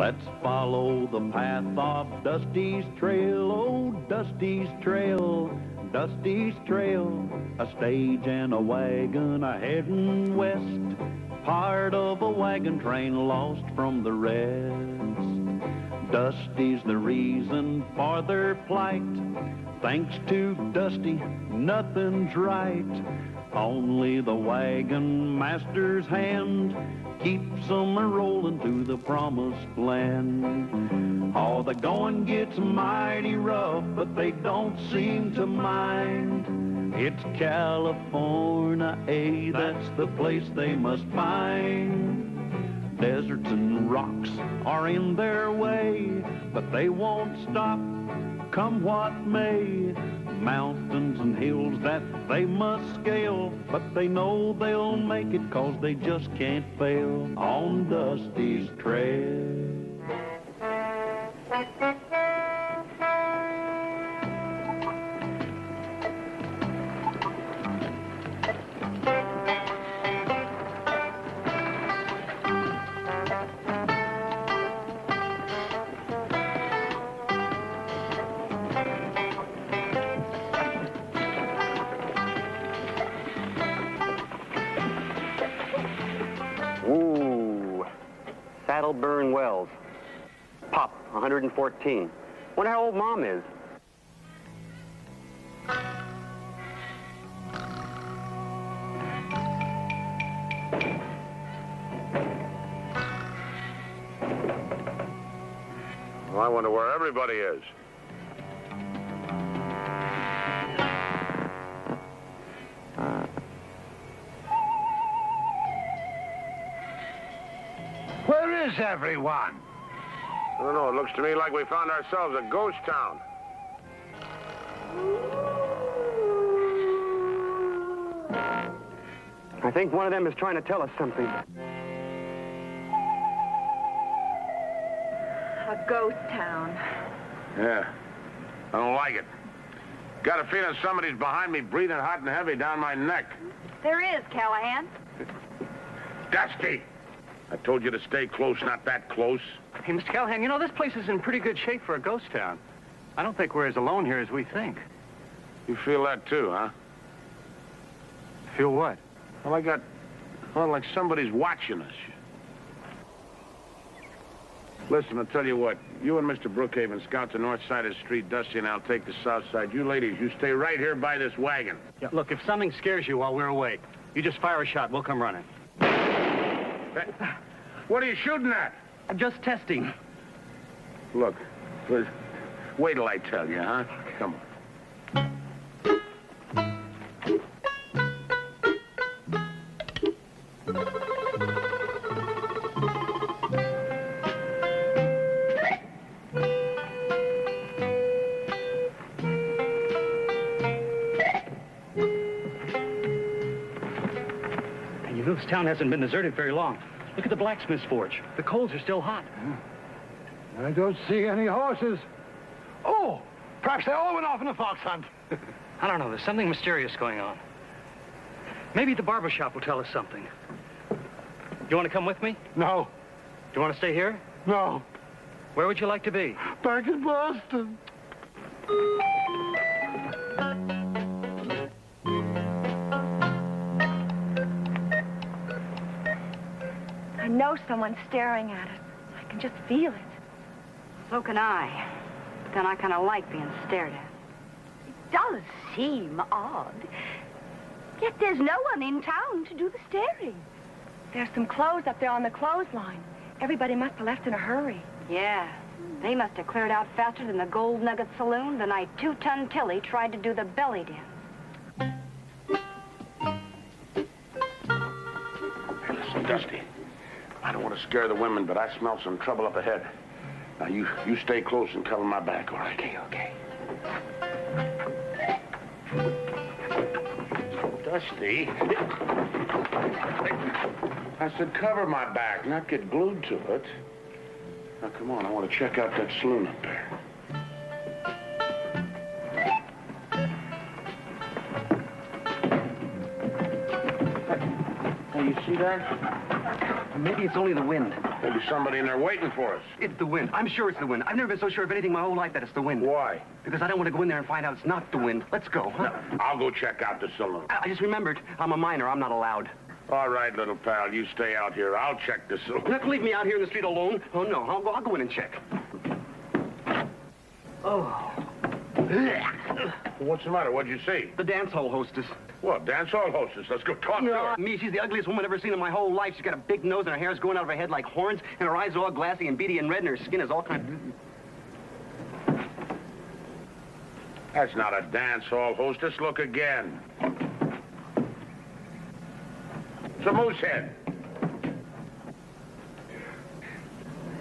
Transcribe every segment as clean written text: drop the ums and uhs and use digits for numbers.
Let's follow the path of Dusty's trail, oh, Dusty's trail, Dusty's trail. A stage and a wagon a-heading west, part of a wagon train lost from the rest. Dusty's the reason for their plight. Thanks to Dusty, nothing's right. Only the wagon master's hand keeps them a-rolling to the promised land. Oh, the going gets mighty rough, but they don't seem to mind. It's California, that's the place they must find. Deserts and rocks are in their way, but they won't stop, come what may. Mountains and hills that they must scale, but they know they'll make it 'cause they just can't fail on Dusty's trail. Ooh, Saddleburn Wells. Pop, 114. Wonder how old Mom is. Well, I wonder where everybody is. Where is everyone? I don't know, it looks to me like we found ourselves a ghost town. I think one of them is trying to tell us something. A ghost town. Yeah, I don't like it. Got a feeling somebody's behind me breathing hot and heavy down my neck. There is, Callahan. Dusty! I told you to stay close, not that close. Hey, Mr. Callahan, you know, this place is in pretty good shape for a ghost town. I don't think we're as alone here as we think. You feel that too, huh? Feel what? Well, like somebody's watching us. Listen, I'll tell you what. You and Mr. Brookhaven scout the north side of the street. Dusty and I'll take the south side. You ladies, you stay right here by this wagon. Yeah, look, if something scares you while we're away, you just fire a shot. We'll come running. Hey, what are you shooting at? I'm just testing. Look, wait till I tell you, huh? Come on. And you know, this town hasn't been deserted very long. Look at the blacksmith's forge. The coals are still hot. I don't see any horses. Oh, perhaps they all went off on a fox hunt. I don't know. There's something mysterious going on. Maybe the barber shop will tell us something. You want to come with me? No. Do you want to stay here? No. Where would you like to be? Back in Boston. I know someone's staring at us. I can just feel it. So can I. But then I kind of like being stared at. It does seem odd. Yet there's no one in town to do the staring. There's some clothes up there on the clothesline. Everybody must have left in a hurry. Yeah. They must have cleared out faster than the Gold Nugget Saloon the night 2-Ton Tilly tried to do the belly dance. Hey, listen, Dusty. I don't want to scare the women, but I smell some trouble up ahead. Now, you stay close and cover my back, all right? Okay. Dusty. I said cover my back, not get glued to it. Now, come on, I want to check out that saloon up there. Hey, you see that? Maybe it's only the wind. Maybe somebody in there waiting for us. It's the wind. I'm sure it's the wind. I've never been so sure of anything my whole life that it's the wind. Why? Because I don't want to go in there and find out it's not the wind. Let's go, huh? No, I'll go check out the saloon. I just remembered, I'm a minor. I'm not allowed. All right, little pal, you stay out here. I'll check the saloon. You're not going to leave me out here in the street alone. Oh, no. I'll go in and check. Oh. What's the matter? What'd you see? The dance hall hostess. What, dance hall hostess? Let's go talk to her. Me, she's the ugliest woman I've ever seen in my whole life. She's got a big nose and her hair's going out of her head like horns, and her eyes are all glassy and beady and red, and her skin is all kind of... That's not a dance hall hostess. Look again. It's a moose head.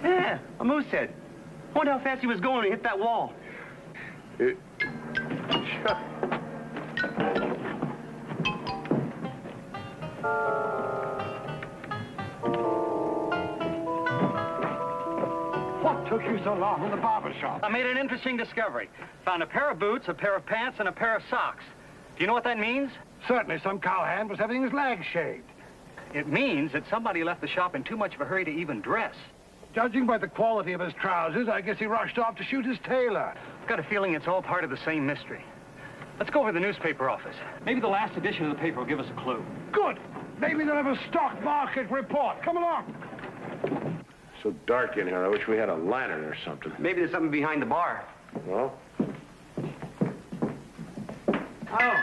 Yeah, a moose head. I wonder how fast he was going when he hit that wall. What took you so long in the barber shop? I made an interesting discovery. Found a pair of boots, a pair of pants, and a pair of socks. Do you know what that means? Certainly some cowhand was having his legs shaved. It means that somebody left the shop in too much of a hurry to even dress. Judging by the quality of his trousers, I guess he rushed off to shoot his tailor. I've got a feeling it's all part of the same mystery. Let's go over to the newspaper office. Maybe the last edition of the paper will give us a clue. Good. Maybe they'll have a stock market report. Come along. So dark in here. I wish we had a lantern or something. Maybe there's something behind the bar. Well? Oh,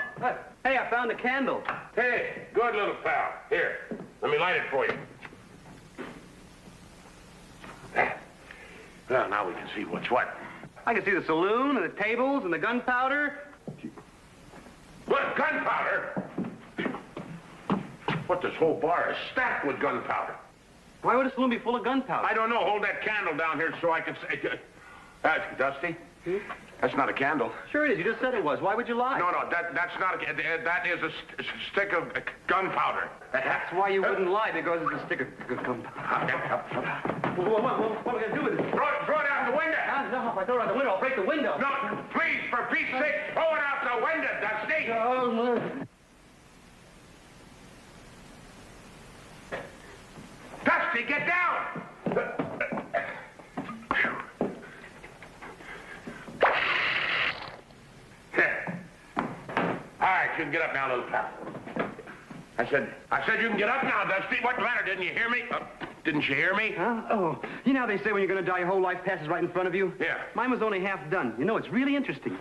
hey, I found a candle. Hey, good little pal. Here, let me light it for you. Well, now we can see what's what. I can see the saloon and the tables and the gunpowder. What, gunpowder? What, this whole bar is stacked with gunpowder. Why would a saloon be full of gunpowder? I don't know. Hold that candle down here so I can say... Dusty? That's not a candle. Sure it is. You just said it was. Why would you lie? No, that's not a... That is a stick of gunpowder. That's why you wouldn't lie, because it's a stick of gunpowder. What am I going to do with it? Throw it out the window. No, if I throw it out the window, I'll break the window. No, please, for Pete's sake, throw it out the window, Dusty. Dusty, get down! All right, you can get up now, little pal. I said you can get up now, Dusty. What's the matter? Didn't you hear me? Didn't you hear me? Huh? Oh, you know how they say when you're going to die, your whole life passes right in front of you? Yeah. Mine was only half done. You know, it's really interesting.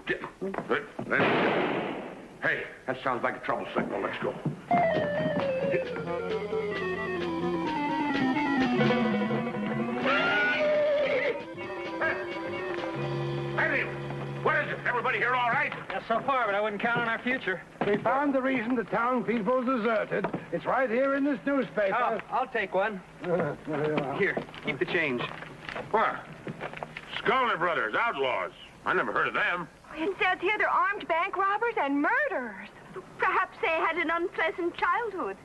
Hey, that sounds like a trouble signal. Let's go. Hey, what is it? Everybody here all right? Yeah, so far, but I wouldn't count on our future. We found the reason the town people deserted. It's right here in this newspaper. Oh, I'll take one. Here, keep the change. What? Skolner Brothers, outlaws. I never heard of them. It says here they're armed bank robbers and murderers. Perhaps they had an unpleasant childhood.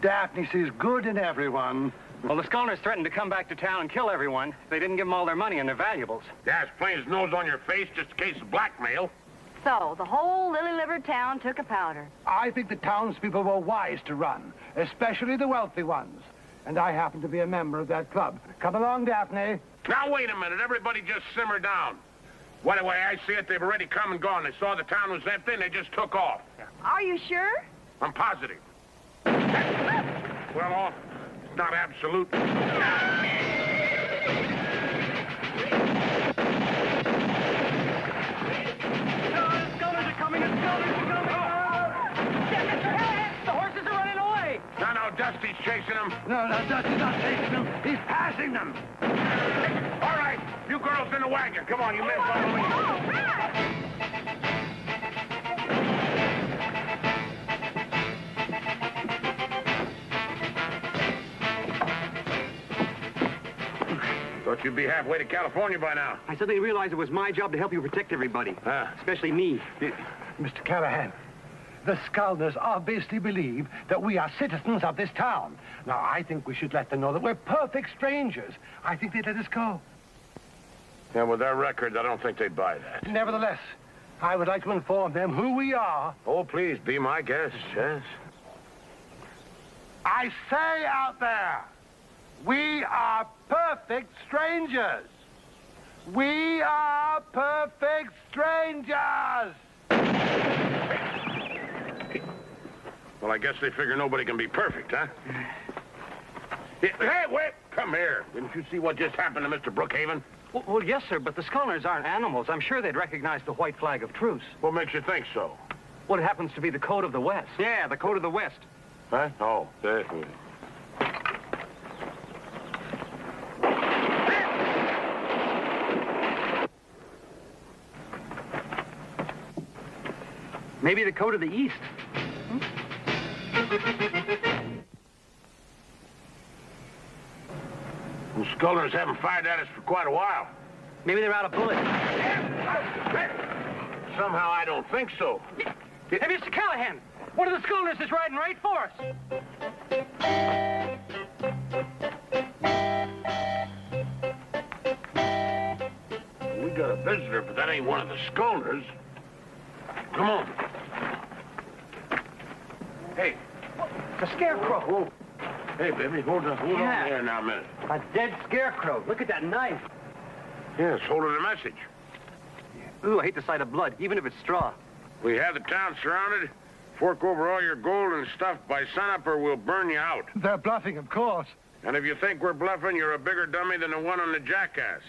Daphne sees good in everyone. Well, the Skolners threatened to come back to town and kill everyone if they didn't give them all their money and their valuables. Yeah, it's plain as nose on your face, just in case of blackmail. So, the whole lily-livered town took a powder. I think the townspeople were wise to run, especially the wealthy ones. And I happen to be a member of that club. Come along, Daphne. Now, wait a minute. Everybody just simmer down. What the way I see it, they've already come and gone. They saw the town was empty, and they just took off. Are you sure? I'm positive. Well, it's not absolute. Dusty's chasing them. No, Dusty's not chasing them. He's passing them. All right, you girls in the wagon. Come on, you men follow me. Thought you'd be halfway to California by now. I suddenly realized it was my job to help you protect everybody. Especially me. Mr. Callahan, the Skolners obviously believe that we are citizens of this town. Now, I think we should let them know that we're perfect strangers. I think they'd let us go. Yeah, with their records, I don't think they'd buy that. Nevertheless, I would like to inform them who we are. Oh, please, be my guest, yes. I say out there, We are perfect strangers. We are perfect strangers. Well, I guess they figure nobody can be perfect, huh? Hey, wait! Come here. Didn't you see what just happened to Mr. Brookhaven? Well, yes, sir, but the Scullners aren't animals. I'm sure they'd recognize the white flag of truce. What makes you think so? Well, it happens to be the code of the West. Yeah, the code of the West. Huh? Oh, there. Maybe the code of the East. The Scullners haven't fired at us for quite a while. Maybe they're out of bullets. Somehow I don't think so. Hey, Mr. Callahan, one of the Scullners is riding right for us. We got a visitor, but that ain't one of the Scullners. Come on. Hey, The scarecrow. whoa. Hey, baby, hold on there now a minute. A dead scarecrow. Look at that knife. Yeah, it's holding a message. Ooh, I hate the sight of blood, even if it's straw. We have the town surrounded. Fork over all your gold and stuff by sunup or we'll burn you out. They're bluffing, of course. And if you think we're bluffing, you're a bigger dummy than the one on the jackass.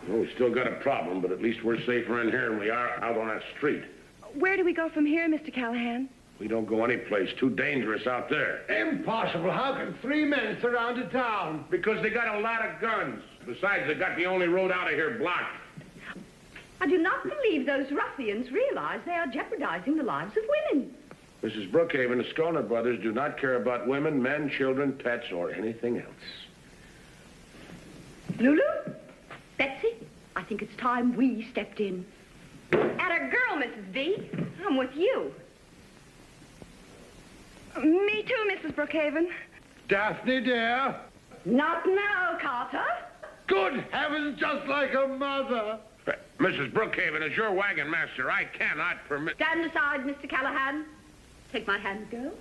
Well, we still got a problem, but at least we're safer in here than we are out on that street. Where do we go from here, Mr. Callahan? We don't go any place. Too dangerous out there. Impossible. How can 3 men surround a town? Because they got a lot of guns. Besides, they got the only road out of here blocked. I do not believe those ruffians realize they are jeopardizing the lives of women. Mrs. Brookhaven, the Scullner brothers do not care about women, men, children, pets, or anything else. Lulu? Betsy? I think it's time we stepped in. Atta girl, Mrs. V. I'm with you. Me too, Mrs. Brookhaven. Daphne, dear. Not now, Carter. Good heavens, just like a mother. Mrs. Brookhaven, as your wagon master, I cannot permit... Stand aside, Mr. Callahan. Take my hand, girl.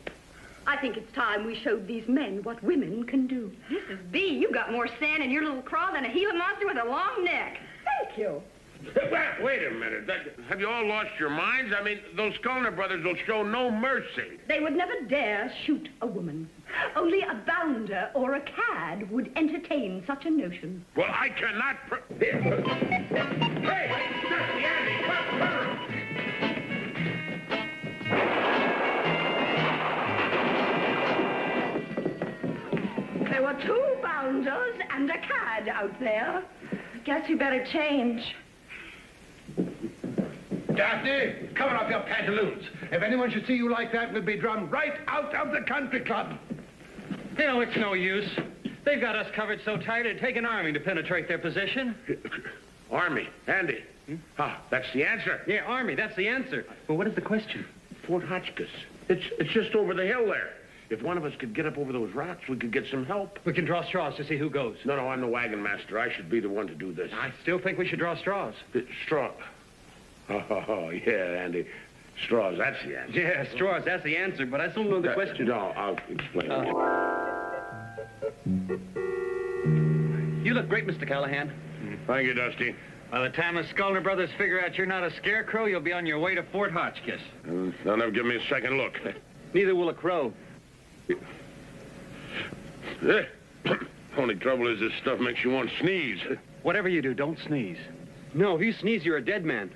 I think it's time we showed these men what women can do. Mrs. B, you got more sand in your little craw than a Gila monster with a long neck. Thank you. Wait a minute. Have you all lost your minds? I mean, those Scullner brothers will show no mercy. They would never dare shoot a woman. Only a bounder or a cad would entertain such a notion. Well, I cannot... Hey! Dusty, Andy, come! There were 2 bounders and a cad out there. Guess you better change. Daphne, cover up your pantaloons. If anyone should see you like that, we'll be drummed right out of the country club. You know, it's no use. They've got us covered so tight it'd take an army to penetrate their position. Army, Andy. Ah, that's the answer. Yeah, army, that's the answer. Well, what is the question? Fort Hotchkiss. It's just over the hill there. If one of us could get up over those rocks, we could get some help. We can draw straws to see who goes. No, I'm the wagon master. I should be the one to do this. I still think we should draw straws. Straw. Oh, yeah, Andy. Straws, that's the answer. Yeah, straws, that's the answer, but I still don't know the question. No, I'll explain it. You look great, Mr. Callahan. Thank you, Dusty. By the time the Scullner brothers figure out you're not a scarecrow, you'll be on your way to Fort Hotchkiss. They'll never give me a second look. Neither will a crow. Only trouble is this stuff makes you want to sneeze. Whatever you do, don't sneeze. No, if you sneeze, you're a dead man.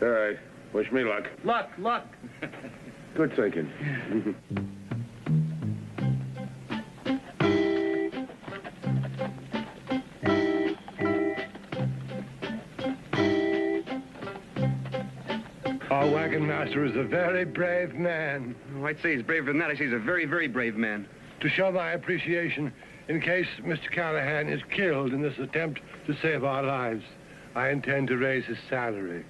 All right. Wish me luck. Luck. Good thinking. Our wagon master is a very brave man. Oh, I'd say he's braver than that. I say he's a very, very brave man. To show my appreciation, in case Mr. Callahan is killed in this attempt to save our lives, I intend to raise his salary.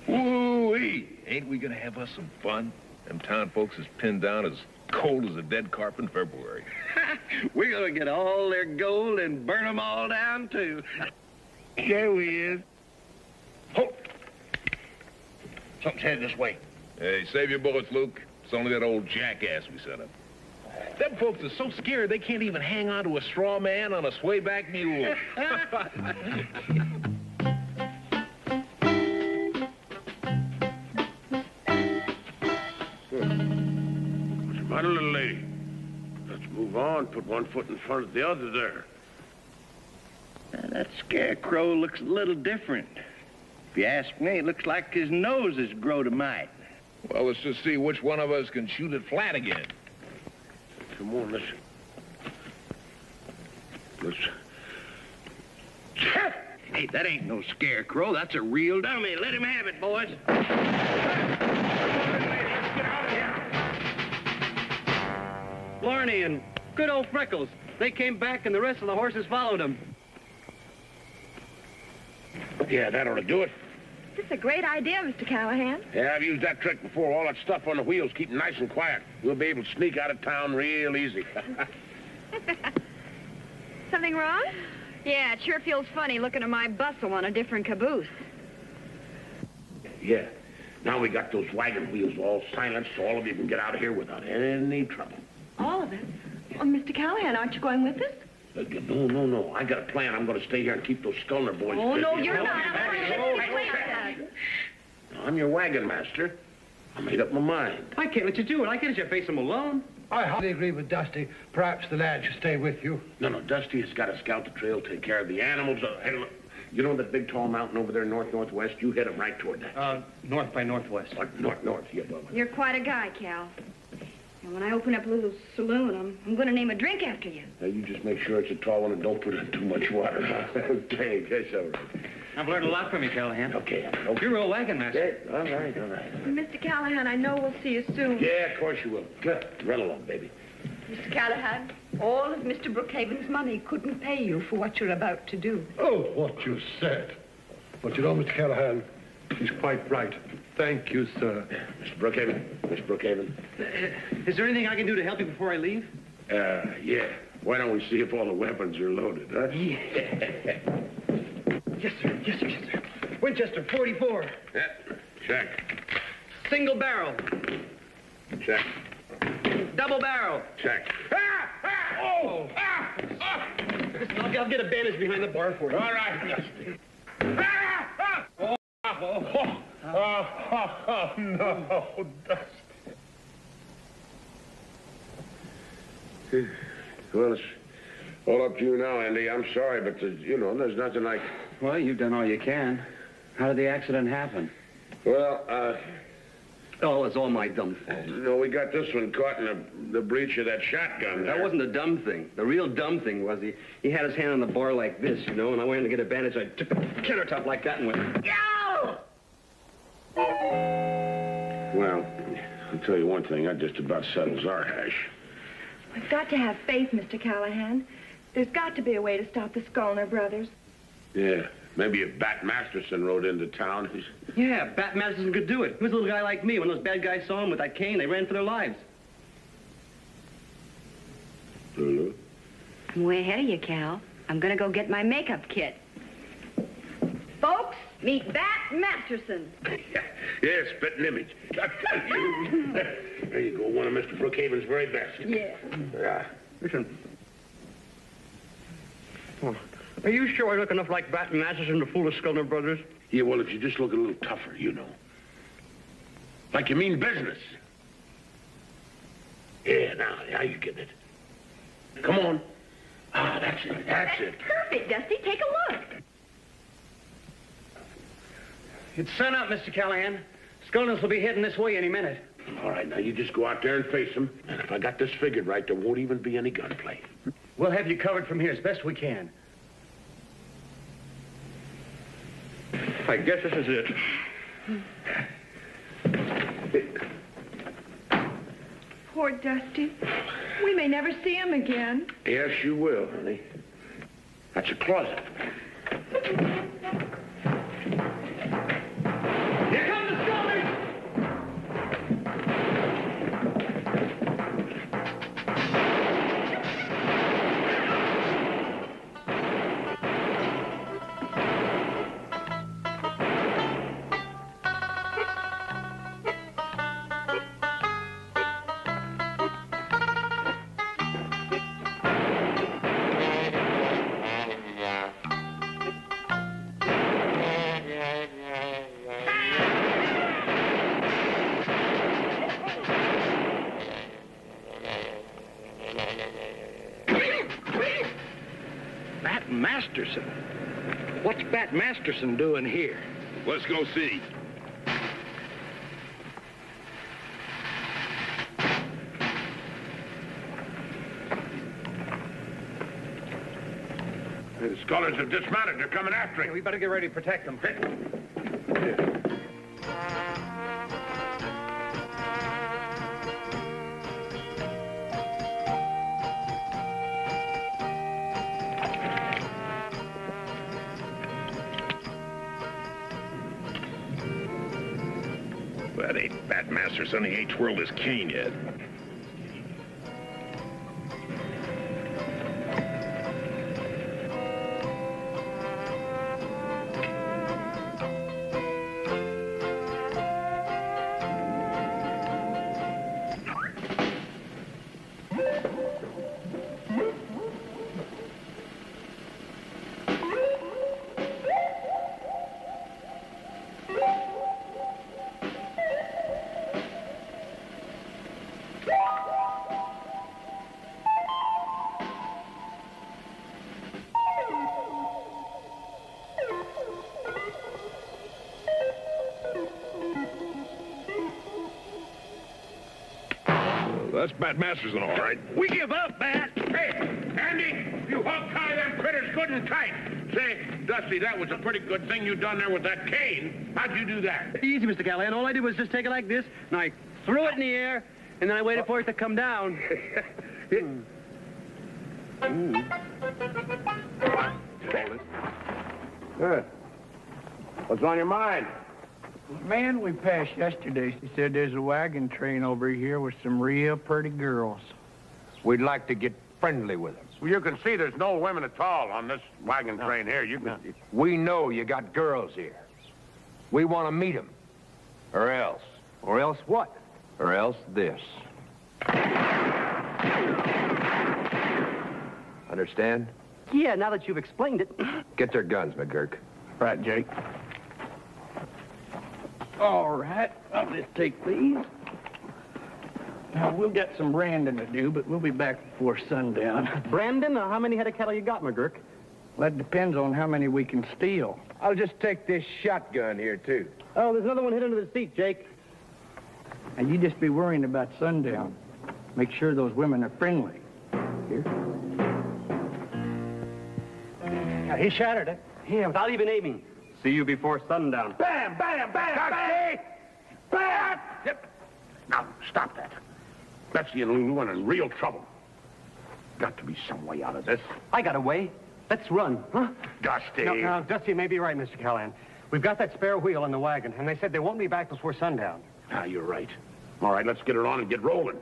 Woo-wee! Ain't we gonna have us some fun? Them town folks is pinned down as cold as a dead carp in February. We're gonna get all their gold and burn them all down, too. There we is. Ho! Something's headed this way. Hey, save your bullets, Luke. It's only that old jackass we sent up. Them folks are so scared they can't even hang on to a straw man on a swayback mule. What's the matter, little lady? Let's move on. Put one foot in front of the other there. That scarecrow looks a little different. If you ask me, it looks like his nose has grown a mite. Well, let's just see which one of us can shoot it flat again. Come on, listen. Let's... Hey, that ain't no scarecrow. That's a real dummy. Let him have it, boys. Blarney and good old Freckles. They came back and the rest of the horses followed them. Yeah, that ought to do it. This is a great idea, Mr. Callahan. Yeah, I've used that trick before. All that stuff on the wheels, keep 'em nice and quiet. You'll be able to sneak out of town real easy. Something wrong? Yeah, it sure feels funny looking at my bustle on a different caboose. Yeah. Now we got those wagon wheels all silenced so all of you can get out of here without any trouble. All of it? Oh, Mr. Callahan, aren't you going with us? No. I got a plan. I'm going to stay here and keep those Skulner boys Oh, busy. no, you're not. I'm your wagon master. I made up my mind. I can't let you do it. I can't let you face them alone. I hardly agree with Dusty. Perhaps the lad should stay with you. No, Dusty has got to scout the trail, take care of the animals. Hey, look, you know that big tall mountain over there northwest? You head him right toward that. North by northwest. North, yeah, well. You're quite a guy, Cal. And when I open up a little saloon, I'm going to name a drink after you. Now, you just make sure it's a tall one and don't put in too much water. Okay, that's all right. I've learned a lot from you, Callahan. Okay. You're a wagon master. Yeah, all right. Mr. Callahan, I know we'll see you soon. Yeah, of course you will. Good. Run along, baby. Mr. Callahan, all of Mr. Brookhaven's money couldn't pay you for what you're about to do. Oh, what you said. But you know, Mr. Callahan, he's quite right. Thank you, sir. Mr. Brookhaven. Is there anything I can do to help you before I leave? Yeah. Why don't we see if all the weapons are loaded, huh? Yeah. Yes, sir. Winchester, 44. Yeah. Check. Single barrel. Check. Double barrel. Check. Oh! Listen, I'll get a bandage behind the bar for you. All right. No, Dusty. Well, it's all up to you now, Andy. I'm sorry, but, there's nothing like... Well, you've done all you can. How did the accident happen? Well, Oh, it's all my dumb fault. we got this one caught in the breech of that shotgun there. That wasn't the dumb thing. The real dumb thing was he had his hand on the bar like this, and I went in to get a bandage. I took the killer top like that and went, yow! Well, I'll tell you one thing. That just about settles our hash. We've got to have faith, Mr. Callahan. There's got to be a way to stop the Skulner brothers. Yeah. Maybe if Bat Masterson rode into town, Yeah, Bat Madison could do it. He was a little guy like me. When those bad guys saw him with that cane, they ran for their lives. Lulu? I'm way ahead of you, Cal. I'm going to go get my makeup kit. Folks, meet Bat Masterson. Yeah, spitting image. There you go, one of Mr. Brookhaven's very best. Yeah. Listen. Oh. Are you sure I look enough like Bat Masterson to fool the Skulner brothers? Yeah, well, if you just look a little tougher, Like you mean business. Yeah, now you get it. Come on. Ah, that's it. Perfect, Dusty. Take a look. It's sun up, Mr. Callahan. Skulners will be heading this way any minute. All right, now you just go out there and face them. And if I got this figured right, there won't even be any gunplay. We'll have you covered from here as best we can. I guess this is it. Poor Dusty. We may never see him again. Yes, you will, honey. That's a closet. Here come the Skulners! Masterson? What's Bat Masterson doing here? Let's go see. The Scullers have dismounted. They're coming after him. We better get ready to protect them. That ain't Bat Masterson. He ain't twirled his cane yet. That's Bat Masterson, all right. We give up, Bat. Hey, Andy, you hog-tie them critters good and tight. Say, Dusty, that was a pretty good thing you done there with that cane. How'd you do that? Easy, Mr. Callahan. All I did was just take it like this, and I threw it in the air, and then I waited for it to come down. Good. What's on your mind? Man we passed yesterday, she said there's a wagon train over here with some real pretty girls. We'd like to get friendly with them. Well, you can see there's no women at all on this wagon train here. You can... We know you got girls here. We want to meet them. Or else. Or else what? Or else this. Understand? Yeah, now that you've explained it. Get their guns, McGurk. Right, Jake. All right, I'll just take these. Now, we'll get some branding to do, but we'll be back before sundown. Brandon, how many head of cattle you got, McGurk? That depends on how many we can steal. I'll just take this shotgun here, too. Oh, there's another one hid under the seat, Jake. And you just be worrying about sundown. Make sure those women are friendly. Here. Now, he shattered it. Yeah, without even aiming. See you before sundown. Bam, bam, bam, bam! Bam! Yep. Now, stop that. Betsy and Lulu are in real trouble. Got to be some way out of this. I got a way. Let's run, huh? Dusty. No, Dusty may be right, Mr. Callahan. We've got that spare wheel in the wagon, and they said they won't be back before sundown. Ah, you're right. All right, let's get it on and get rolling.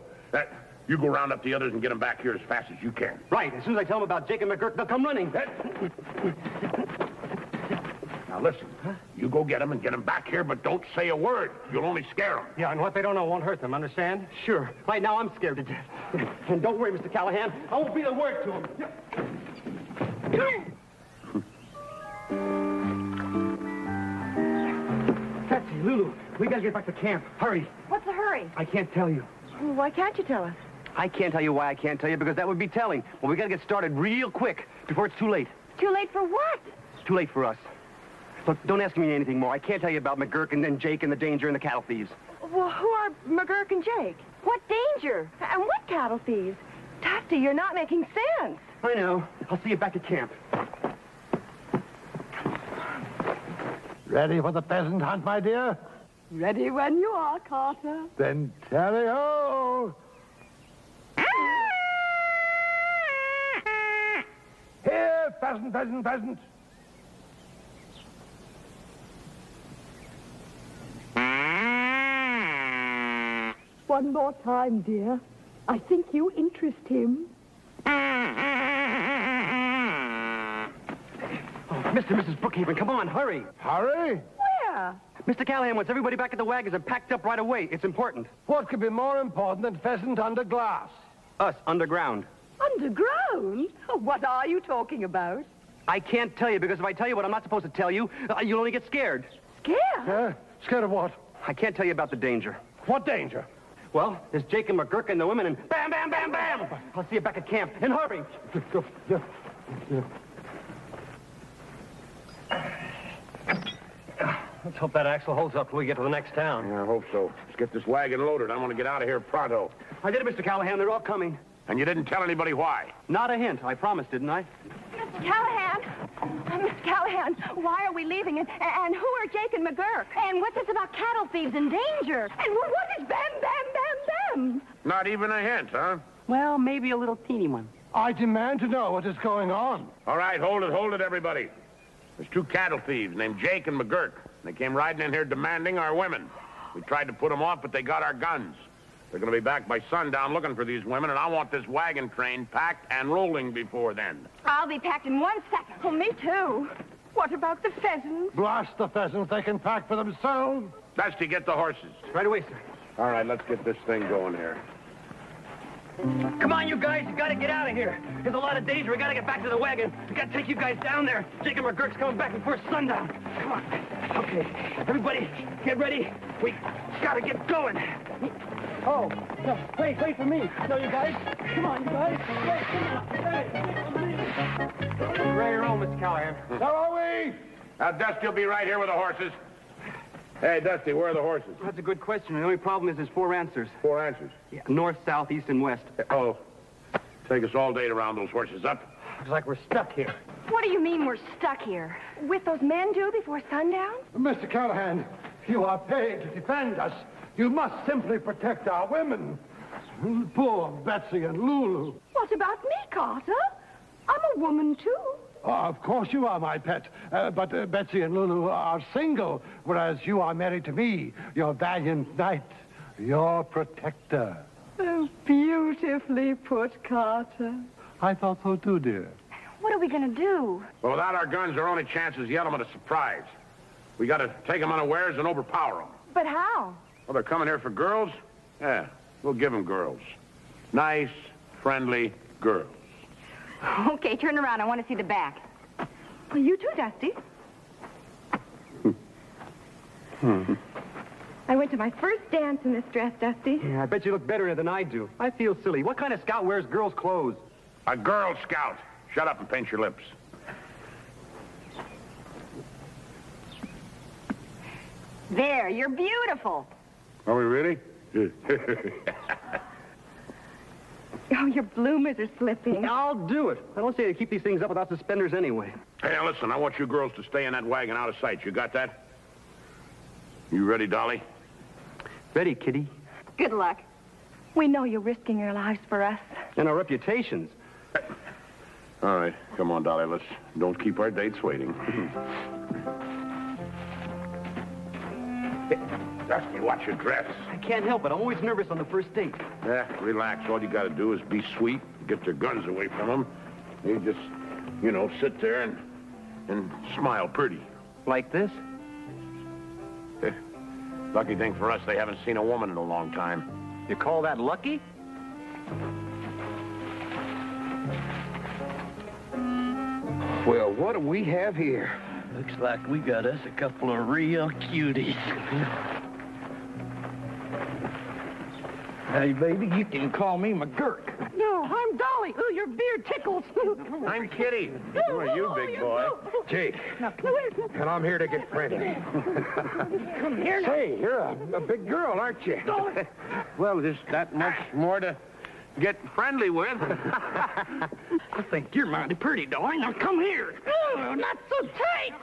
You go round up the others and get them back here as fast as you can. Right. As soon as I tell them about Jake and McGurk, they'll come running. Now, listen. You go get them and get them back here, but don't say a word. You'll only scare them. Yeah, and what they don't know won't hurt them, understand? Sure. Right now, I'm scared to death. And don't worry, Mr. Callahan. I won't breathe a word to them. Betsy, Lulu, we gotta get back to camp. Hurry. What's the hurry? I can't tell you. Why can't you tell us? I can't tell you why I can't tell you, because that would be telling. Well, we gotta get started real quick before it's too late. Too late for what? It's too late for us. Look, don't ask me anything more. I can't tell you about McGurk and then Jake and the danger and the cattle thieves. Well, who are McGurk and Jake? What danger? And what cattle thieves? Dusty, you're not making sense. I know. I'll see you back at camp. Ready for the pheasant hunt, my dear? Ready when you are, Carter. Then tally-ho! Here, pheasant, pheasant, pheasant. One more time, dear. I think you interest him. Oh, Mr. and Mrs. Brookhaven, come on, hurry. Hurry? Where? Mr. Callahan wants everybody back at the wagons and packed up right away. It's important. What could be more important than pheasant under glass? Us, underground. Underground? Oh, what are you talking about? I can't tell you, because if I tell you what I'm not supposed to tell you, you'll only get scared. Scared? Scared of what? I can't tell you about the danger. What danger? Well, there's Jake and McGurk and the women, and bam, bam, bam, bam! I'll see you back at camp, and hurry! Let's hope that axle holds up till we get to the next town. Yeah, I hope so. Let's get this wagon loaded. I want to get out of here pronto. I did it, Mr. Callahan. They're all coming. And you didn't tell anybody why? Not a hint. I promised, didn't I? Mr. Callahan! Mr. Callahan, why are we leaving? And who are Jake and McGurk? And what's this about cattle thieves in danger? And what is Bam, Bam, Bam, Bam? Not even a hint, huh? Well, maybe a little teeny one. I demand to know what is going on. All right, hold it, everybody. There's 2 cattle thieves named Jake and McGurk. They came riding in here demanding our women. We tried to put them off, but they got our guns. They're going to be back by sundown looking for these women, and I want this wagon train packed and rolling before then. I'll be packed in 1 second. Oh, me too. What about the pheasants? Blast the pheasants. They can pack for themselves. Dusty, get the horses. Right away, sir. All right, let's get this thing going here. Come on, you guys. You gotta get out of here. There's a lot of danger. We gotta get back to the wagon. We gotta take you guys down there. Jake and McGurk's coming back before sundown. Come on. Okay. Everybody, get ready. We gotta get going. Oh, no, wait for me. No, you guys. Come on, you guys. Ready to roll, Mr. Callahan. So are we? Now, Dusty will be right here with the horses. Hey, Dusty, where are the horses? That's a good question. The only problem is there's 4 answers. 4 answers? Yeah, north, south, east, and west. Oh, take us all day to round those horses up. Looks like we're stuck here. What do you mean we're stuck here? With those men due before sundown? Mr. Callahan, you are paid to defend us. You must simply protect our women. Poor Betsy and Lulu. What about me, Carter? I'm a woman, too. Of course you are, my pet. But Betsy and Lulu are single, whereas you are married to me, your valiant knight, your protector. Oh, beautifully put, Carter. I thought so too, dear. What are we gonna do? Well, without our guns, our only chance is the element of surprise. We got to take them unawares and overpower them. But how? Well, they're coming here for girls? Yeah, we'll give them girls. Nice, friendly girls. Okay, turn around. I want to see the back. Well, you too, Dusty. I went to my first dance in this dress, Dusty. Yeah, I bet you look better in it than I do. I feel silly. What kind of scout wears girls' clothes? A Girl Scout. Shut up and paint your lips. There, you're beautiful. Are we really? Oh, your bloomers are slipping. I'll do it. I don't say to keep these things up without suspenders anyway. Hey, now listen, I want you girls to stay in that wagon out of sight. You got that? You ready, Dolly? Ready, Kitty. Good luck. We know you're risking your lives for us. And our reputations. All right, come on, Dolly. Let's don't keep our dates waiting. Dusty, watch your dress. I can't help it. I'm always nervous on the first date. Yeah, relax. All you got to do is be sweet, get your guns away from them. You just, sit there and smile pretty. Like this? Lucky thing for us, they haven't seen a woman in a long time. You call that lucky? Well, what do we have here? Looks like we got us a couple of real cuties. Hey, baby, you can call me McGurk. No, I'm Dolly. Ooh, your beard tickles. I'm Kitty. Who are you, big boy? Jake. And I'm here to get friendly. Come here now. Say, you're a big girl, aren't you? Well, there's that much more to get friendly with. I think you're mighty pretty, Dolly. Now come here. Oh, not so tight.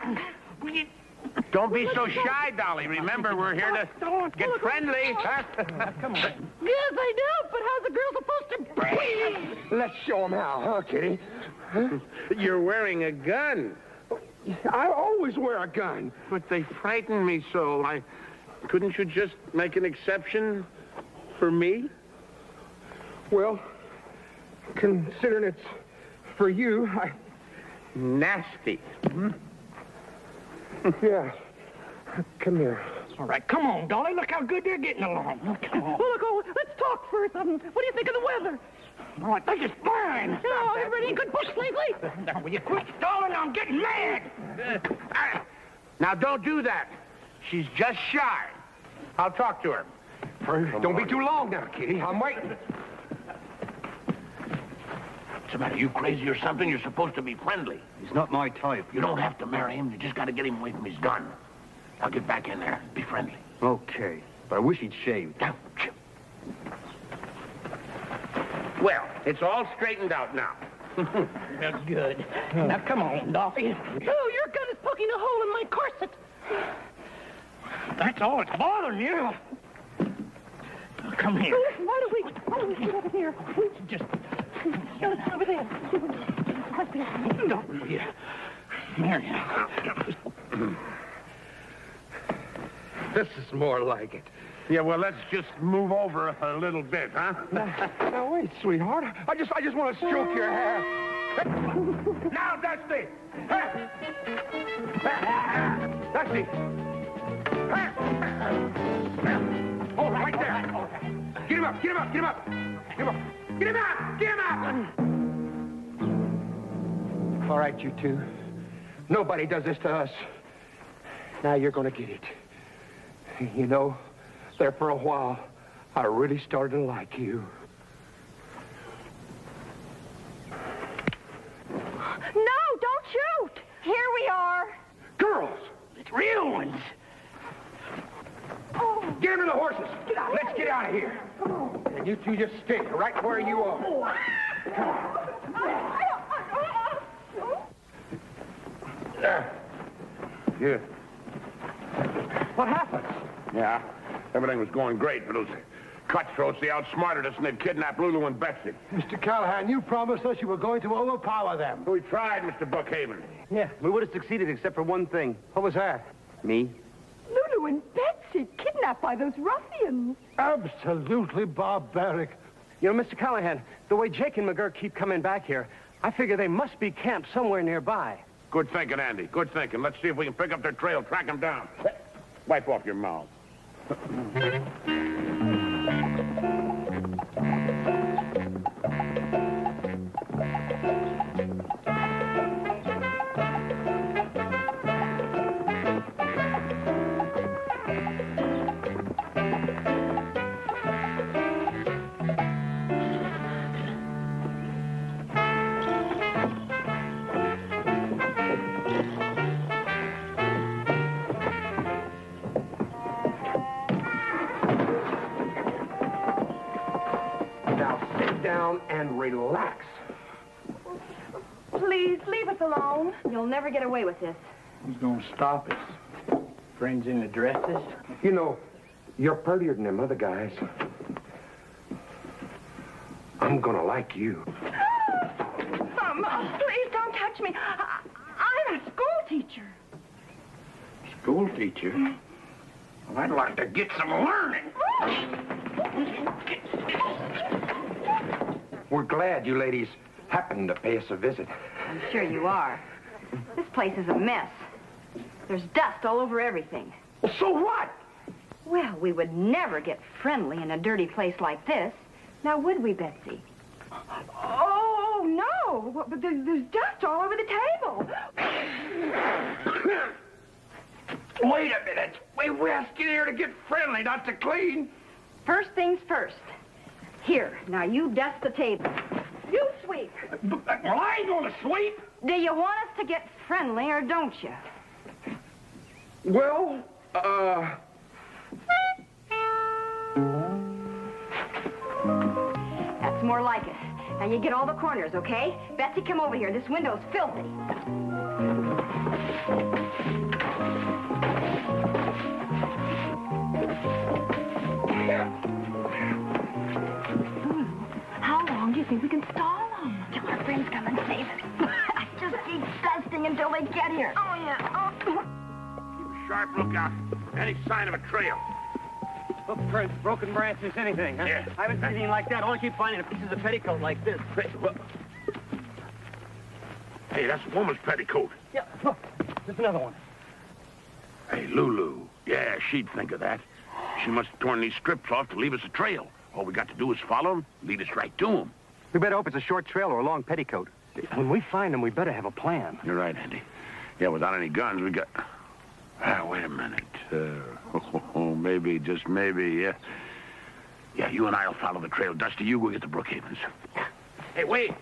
Don't be so shy, Dolly. Remember, we're here to get friendly. Come on. Yes, I do, but how's a girl supposed to breathe? Let's show them how, huh, Kitty? You're wearing a gun. I always wear a gun. But they frighten me so. Couldn't you just make an exception for me? Well, considering it's for you, Nasty. Yeah. Come here. All right, come on, Dolly. Look how good they're getting along. Come on. Well, look, let's talk first. What do you think of the weather? Oh, I think it's fine. Everybody in good books lately? Now, will you quit stalling? I'm getting mad. Now, don't do that. She's just shy. I'll talk to her. Don't be too long now, Kitty. I'm waiting. What's the matter? You crazy or something? You're supposed to be friendly. He's not my type. You don't have to marry him. You just got to get him away from his gun. Now get back in there. Be friendly. Okay, but I wish he'd shaved. Well, it's all straightened out now. That's good. Now, come on, Dolphy. Oh, your gun is poking a hole in my corset. That's all that's bothering you. Come here. Why don't we get over here? Just over there. Don't be Marion. This is more like it. Yeah, well, let's just move over a little bit, huh? Now, wait, sweetheart. I just want to stroke your hair. Now, Dusty! Dusty! Oh, right there. Get him up, get him up, get him up. Get him up. Get him up, get him up. All right, you two. Nobody does this to us. Now you're going to get it. You know, there for a while, I really started to like you. No, don't shoot. Here we are. Girls! It's real ones. Oh. Get him to the horses. Let's get out of here. And you two just stay right where you are. Come on. Here. What happened? Yeah, everything was going great, but those cutthroats, they outsmarted us, and they've kidnapped Lulu and Betsy. Mr. Callahan, you promised us you were going to overpower them. We tried, Mr. Brookhaven. Yeah, we would have succeeded except for one thing. What was that? Me? Lulu and Betsy kidnapped by those ruffians. Absolutely barbaric. You know, Mr. Callahan, the way Jake and McGurk keep coming back here, I figure they must be camped somewhere nearby. Good thinking, Andy. Good thinking. Let's see if we can pick up their trail, track them down. Wipe off your mouth. And relax. Please, leave us alone. You'll never get away with this. Who's going to stop us? Friends in the dresses? You know, you're prettier than them other guys. I'm gonna like you. Mama, please don't touch me. I'm a school teacher. School teacher? Well, I'd like to get some learning. We're glad you ladies happened to pay us a visit. I'm sure you are. This place is a mess. There's dust all over everything. Well, so what? Well, we would never get friendly in a dirty place like this. Now, would we, Betsy? Oh, no. But there's dust all over the table. Wait a minute. We asked you here to get friendly, not to clean. First things first. Here, now you dust the table. You sweep. Well, I ain't going to sweep. Do you want us to get friendly or don't you? Well, That's more like it. Now you get all the corners, okay? Betsy, come over here. This window's filthy. How long do you think we can stall them? Till our friends come and save us. Just keep dusting until they get here. Oh, yeah. Keep a sharp lookout. Any sign of a trail. Footprints, broken branches, anything, huh? Yeah. I haven't seen anything like that. All I keep finding are pieces of petticoat like this. Hey, that's a woman's petticoat. Yeah, look, there's another one. Hey, Lulu. Yeah, she'd think of that. She must have torn these strips off to leave us a trail. All we got to do is follow them, lead us right to them. We better hope it's a short trail or a long petticoat. When we find them, we better have a plan. You're right, Andy. Yeah, without any guns, we got... wait a minute. Maybe, just maybe, yeah. Yeah, you and I'll follow the trail. Dusty, you go get the Brookhavens. Hey, wait.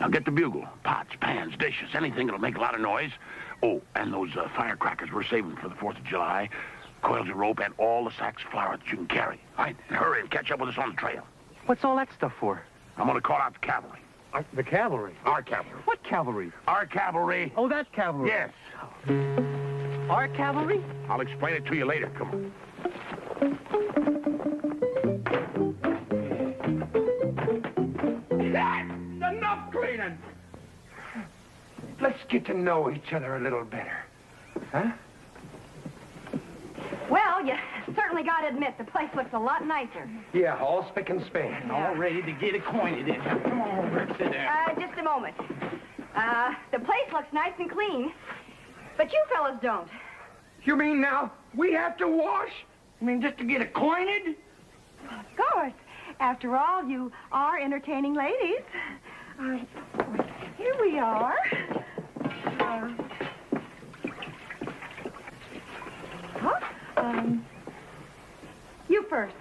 Now get the bugle. Pots, pans, dishes, anything that'll make a lot of noise. Oh, and those firecrackers we're saving for the 4th of July, coils of rope, and all the sacks of flour that you can carry. All right, hurry and catch up with us on the trail. What's all that stuff for? I'm going to call out the cavalry. The cavalry? Our cavalry. What cavalry? Our cavalry. Oh, that cavalry. Yes. Our cavalry? I'll explain it to you later. Come on. That's enough cleaning. Let's get to know each other a little better. Huh? Well, you certainly got to admit, the place looks a lot nicer. Yeah, all spick and span. All ready to get acquainted in. Come on over and sit down. Just a moment. The place looks nice and clean, but you fellas don't. You mean now we have to wash? I mean, just to get acquainted? Of course. After all, you are entertaining ladies. Here we are. You first.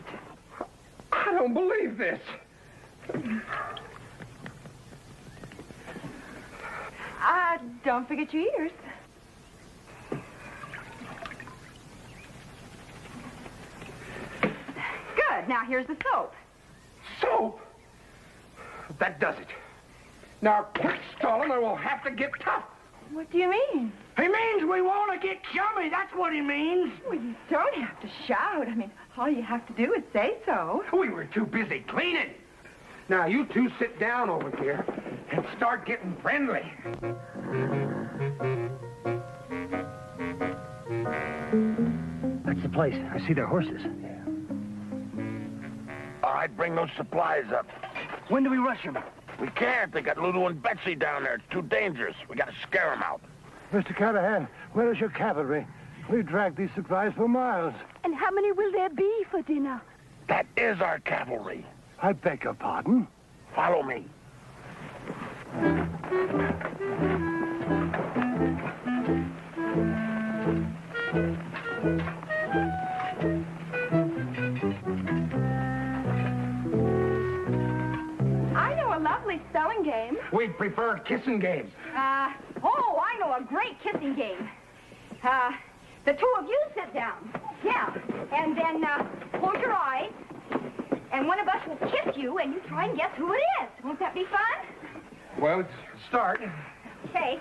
I don't believe this. Don't forget your ears. Good. Now, here's the soap. Soap? That does it. Now, quit stalling or we'll have to get tough. What do you mean? He means we want to get chummy. That's what he means. Well, you don't have to shout. I mean, all you have to do is say so. We were too busy cleaning. Now, you two sit down over here and start getting friendly. That's the place. I see their horses. All right, bring those supplies up. When do we rush them? We can't. They got Lulu and Betsy down there. It's too dangerous. We got to scare them out. Mr. Callahan, where is your cavalry? We dragged these supplies for miles. And how many will there be for dinner? That is our cavalry. I beg your pardon? Follow me. I know a lovely spelling game. We prefer kissing games. I know a great kissing game. The two of you sit down. Yeah. And then close your eyes. And one of us will kiss you, and you try and guess who it is. Won't that be fun? Well, start. Okay.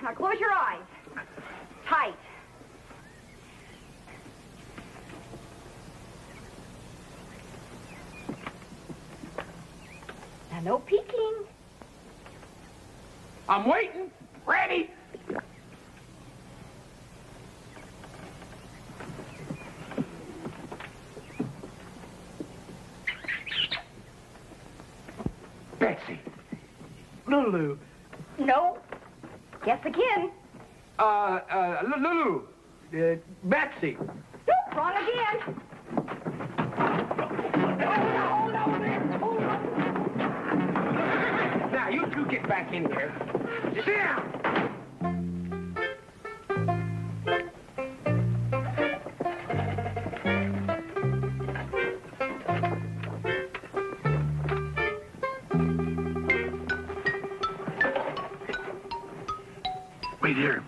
Now close your eyes. Tight. Now, no peeking. I'm waiting. Ready? Betsy. Lulu. No. Guess again. Lulu. Betsy. Nope, wrong again. Now, you two get back in here. Sit down. Wait here.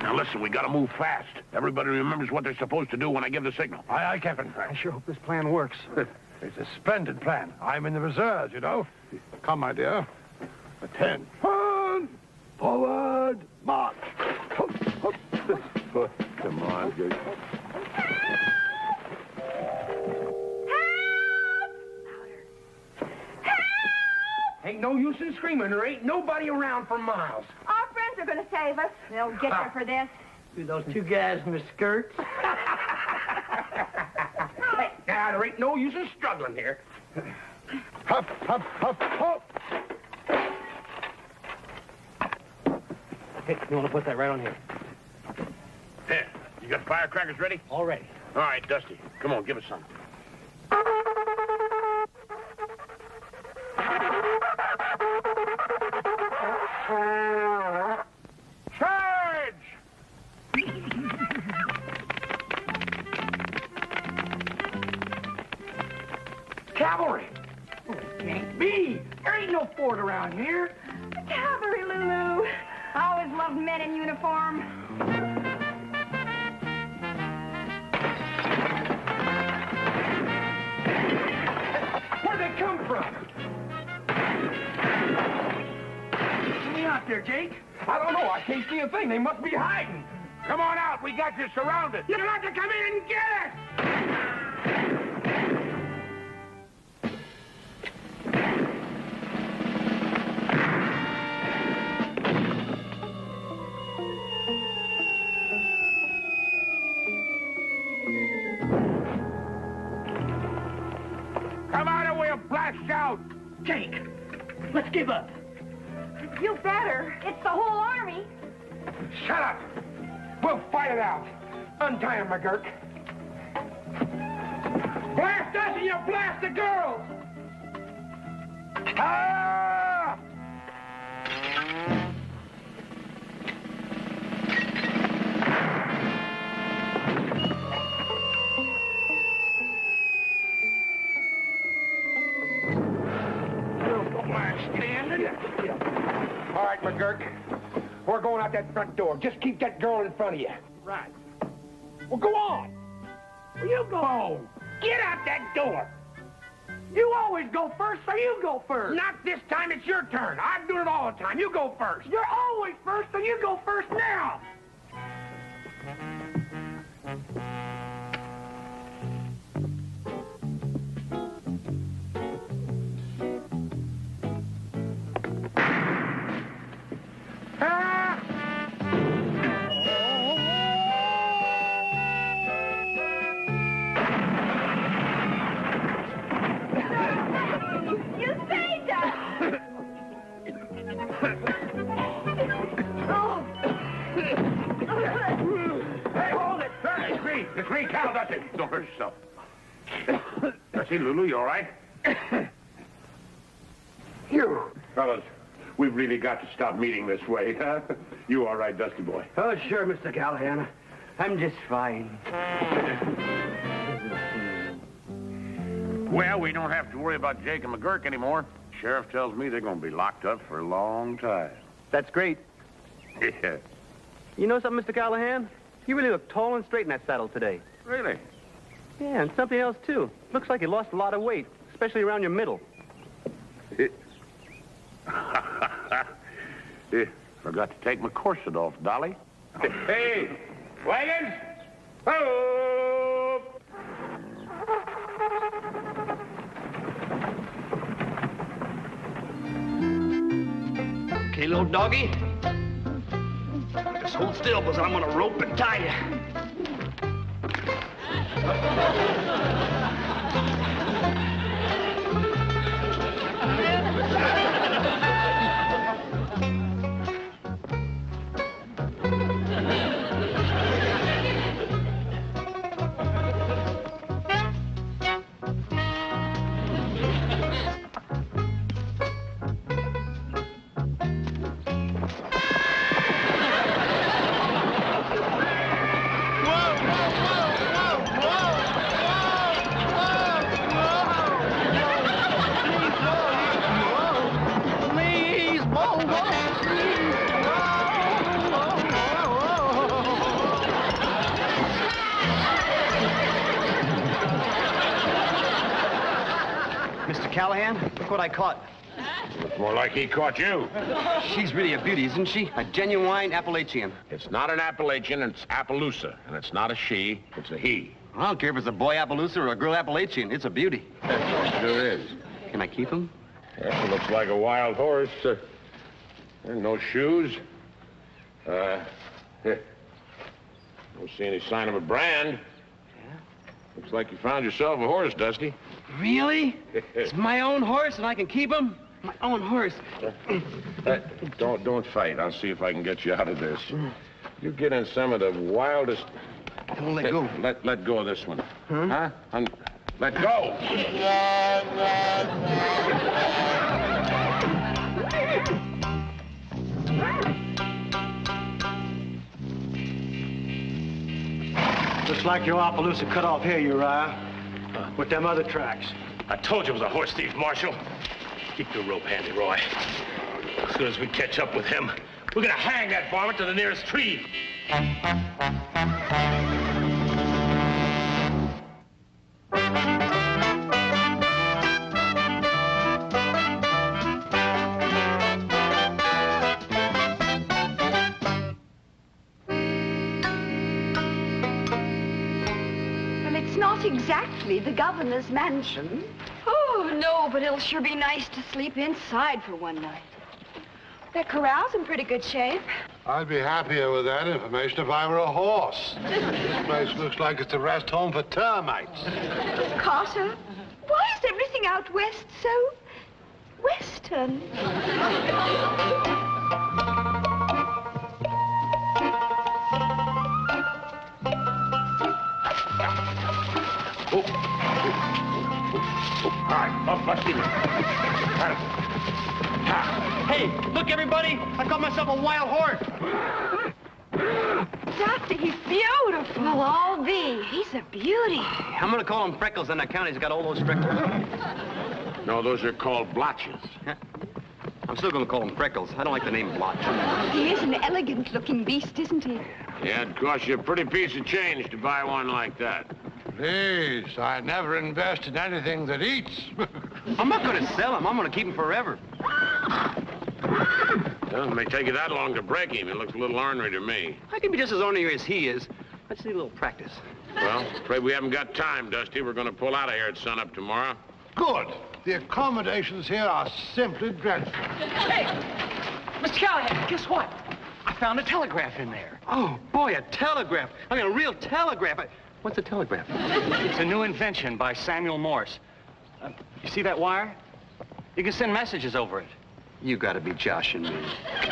Now listen, we gotta move fast. Everybody remembers what they're supposed to do when I give the signal. Aye, aye, Captain. I sure hope this plan works. It's a splendid plan. I'm in the reserves, you know. Come, my dear. 10. Forward, march. Come on, Jake. Ain't no use in screaming. There ain't nobody around for miles. Our friends are going to save us. They'll get you for this. Those two guys in the skirts. Now, there ain't no use in struggling here. Huff, huff, huff, huff. Hey, you want to put that right on here? There. You got firecrackers ready? All ready. All right, Dusty. Come on, give us some. Charge! Cavalry! Can't be. There ain't no fort around here. Cavalry, Lulu. I always loved men in uniform. Where'd they come from? What's out there, Jake? I don't know. I can't see a thing. They must be hiding. Come on out. We got you surrounded. You'll have to come in and get us! Come on or we'll blast out. Jake, let's give up. You better. It's the whole army. Shut up. We'll fight it out. Untie him, McGurk. Blast us and you'll blast the girls! Ah! Don't mind standing. All right, McGurk. We're going out that front door. Just keep that girl in front of you. Right. Well, go on. Well, you go on. Get out that door. You always go first, so you go first. Not this time. It's your turn. I'm doing it all the time. You go first. You're always first, so you go first now. Ah! You saved us! Oh. Hey, hold it. It's me, Cal, Dusty. Don't hurt yourself. Dusty, Lulu, you all right? You. Fellas, we've really got to stop meeting this way, huh? You all right, Dusty boy? Oh, sure, Mr. Callahan. I'm just fine. Well, we don't have to worry about Jake and McGurk anymore. Sheriff tells me they're going to be locked up for a long time. That's great. Yeah. You know something, Mr. Callahan? You really look tall and straight in that saddle today. Really? Yeah, and something else, too. Looks like you lost a lot of weight, especially around your middle. Forgot to take my corset off, Dolly. Hey, wagons! Oh! Okay, little doggy. Just hold still, because I'm gonna rope and tie you. Callahan, look what I caught. Looks more like he caught you. She's really a beauty, isn't she? A genuine Appalachian. It's not an Appalachian, it's Appaloosa. And it's not a she, it's a he. I don't care if it's a boy Appaloosa or a girl Appalachian. It's a beauty. Sure is. Can I keep him? Yeah, it looks like a wild horse. No shoes. Don't see any sign of a brand. Looks like you found yourself a horse, Dusty. Really? It's my own horse and I can keep him? My own horse. Don't fight. I'll see if I can get you out of this. You get in some of the wildest... Don't let go. Let go of this one. Huh? Let go! Looks like your Opelousas cut off here, Uriah. With them other tracks. I told you it was a horse thief, Marshal. Keep the rope handy, Roy. As soon as we catch up with him, we're gonna hang that varmint to the nearest tree. Exactly the governor's mansion. Oh, no, but it'll sure be nice to sleep inside for one night. That corral's in pretty good shape. I'd be happier with that information if I were a horse. This place looks like it's a rest home for termites. Carter, why is everything out west so western? Hey, look, everybody! I got myself a wild horse. Dusty, he's beautiful. Well, I'll be. He's a beauty. I'm gonna call him Freckles on account he's got all those freckles. No, those are called blotches. I'm still gonna call him Freckles. I don't like the name Blotch. He is an elegant-looking beast, isn't he? Yeah, it'd cost you a pretty piece of change to buy one like that. Please, I never invest in anything that eats. I'm not gonna sell him. I'm gonna keep him forever. Well, it may take you that long to break him. He looks a little ornery to me. I can be just as ornery as he is. I just need a little practice. Well, afraid we haven't got time, Dusty. We're gonna pull out of here at sunup tomorrow. Good. The accommodations here are simply dreadful. Hey, Mr. Callahan, guess what? I found a telegraph in there. Oh, boy, a telegraph. I mean, a real telegraph. What's a telegraph? It's a new invention by Samuel Morse. You see that wire? You can send messages over it. You gotta be joshing me.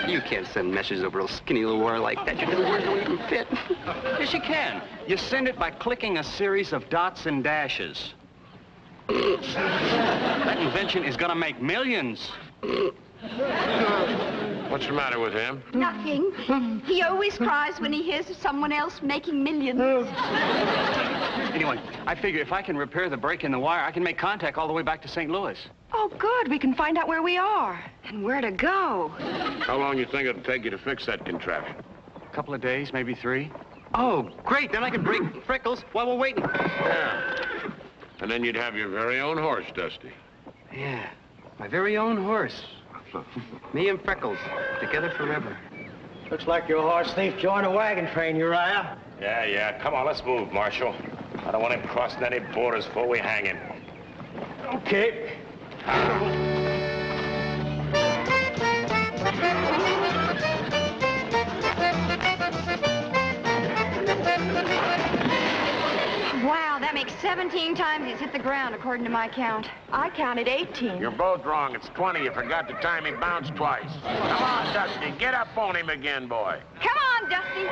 You can't send messages over a skinny little wire like that. Your little wires don't even fit. Yes, you can. You send it by clicking a series of dots and dashes. That invention is gonna make millions. What's the matter with him? Nothing. He always cries when he hears of someone else making millions. Anyway, I figure if I can repair the break in the wire, I can make contact all the way back to St. Louis. Oh, good. We can find out where we are and where to go. How long you think it'll take you to fix that contraption? A couple of days, maybe 3. Oh, great. Then I can break Freckles while we're waiting. Yeah. And then you'd have your very own horse, Dusty. Yeah, my very own horse. Me and Freckles, together forever. Looks like your horse thief joined a wagon train, Uriah. Yeah. Come on, let's move, Marshal. I don't want him crossing any borders before we hang him. Okay. Wow, that makes 17 times he's hit the ground, according to my count. I counted 18. You're both wrong. It's 20. You forgot the time he bounced twice. Come on, Dusty. Get up on him again, boy. Come on, Dusty.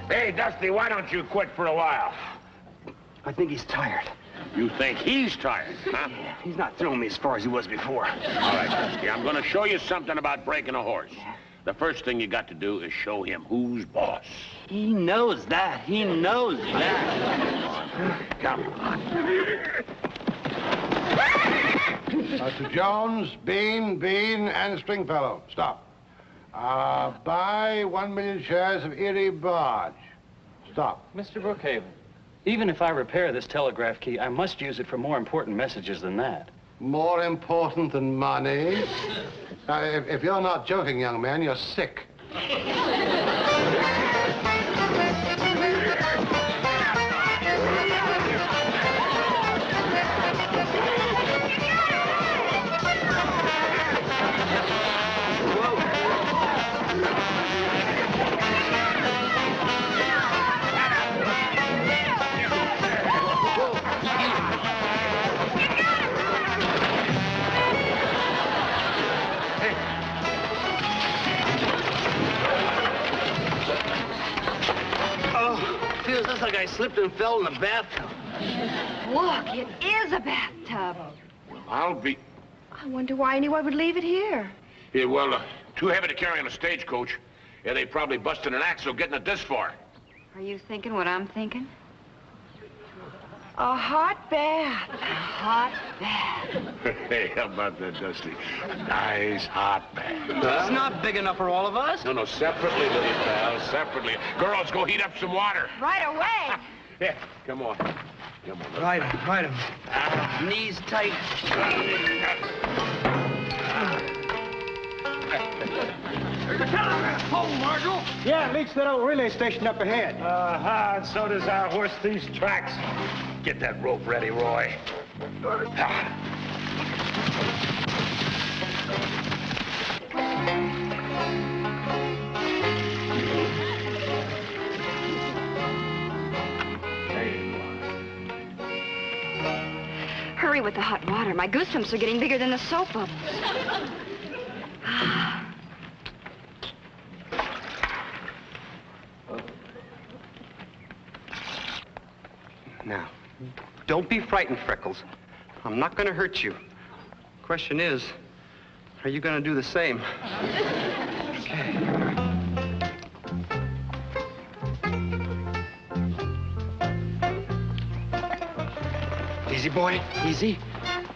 Hey, Dusty, why don't you quit for a while? I think he's tired. You think he's tired, huh? Yeah, he's not throwing me as far as he was before. All right, Dusty, I'm going to show you something about breaking a horse. The first thing you got to do is show him who's boss. He knows that. He knows that. Come on. To Jones, Bean, and Stringfellow. Stop. Buy 1 million shares of Erie Barge. Stop. Mr. Brookhaven, even if I repair this telegraph key, I must use it for more important messages than that. More important than money? If you're not joking, young man, you're sick. Feels just like I slipped and fell in the bathtub. Look, it is a bathtub. I'll be... I wonder why anyone would leave it here. Yeah, well, too heavy to carry on a stagecoach. Yeah, they probably busted an axle getting it this far. Are you thinking what I'm thinking? A hot bath. A hot bath. Hey, how about that, Dusty? Nice hot bath. It's not big enough for all of us. No, separately, little pal, separately. Girls, go heat up some water. Right away. Yeah, come on. Come on. Right him. Knees tight. There's a telegraph pole, Marshal. Yeah, it leads to that old relay station up ahead. And so does our horse thieves' tracks. Get that rope ready, Roy. Hurry with the hot water. My goosebumps are getting bigger than the soap bubbles. Now, don't be frightened, Freckles. I'm not going to hurt you. Question is, are you going to do the same? Okay. Easy, boy. Easy.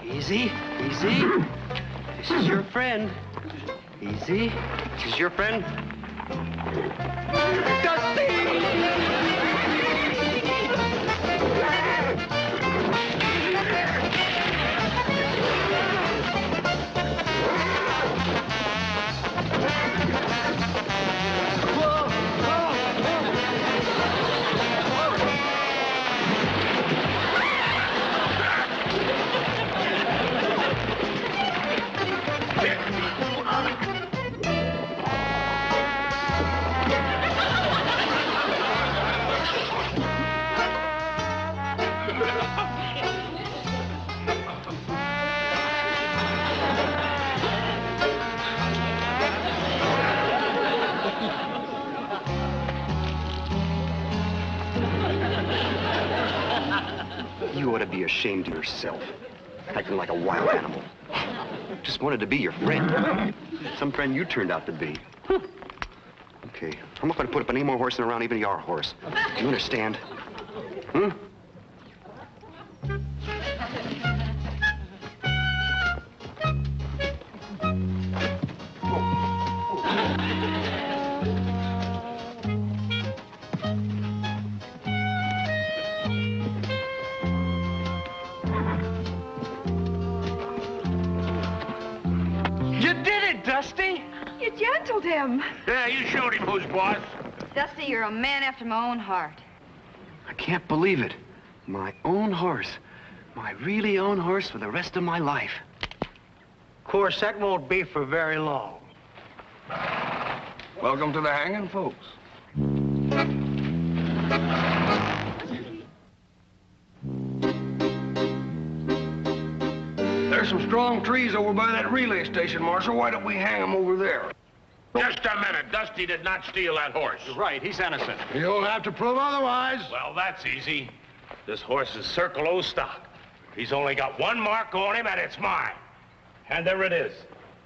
Easy. Easy. This is your friend. Easy. This is your friend. Dusty! You ought to be ashamed of yourself, acting like a wild animal. Just wanted to be your friend. Some friend you turned out to be. Okay, I'm not going to put up any more horsing around, even your horse. Do you understand? Hmm? Dusty? You gentled him. Yeah, you showed him who's boss. Dusty, you're a man after my own heart. I can't believe it. My own horse. My really own horse for the rest of my life. Of course, that won't be for very long. Welcome to the hanging, folks. There's some strong trees over by that relay station, Marshal. Why don't we hang them over there? Just a minute. Dusty did not steal that horse. You're right. He's innocent. You'll have to prove otherwise. Well, that's easy. This horse is Circle O stock. He's only got one mark on him, and it's mine. And there it is.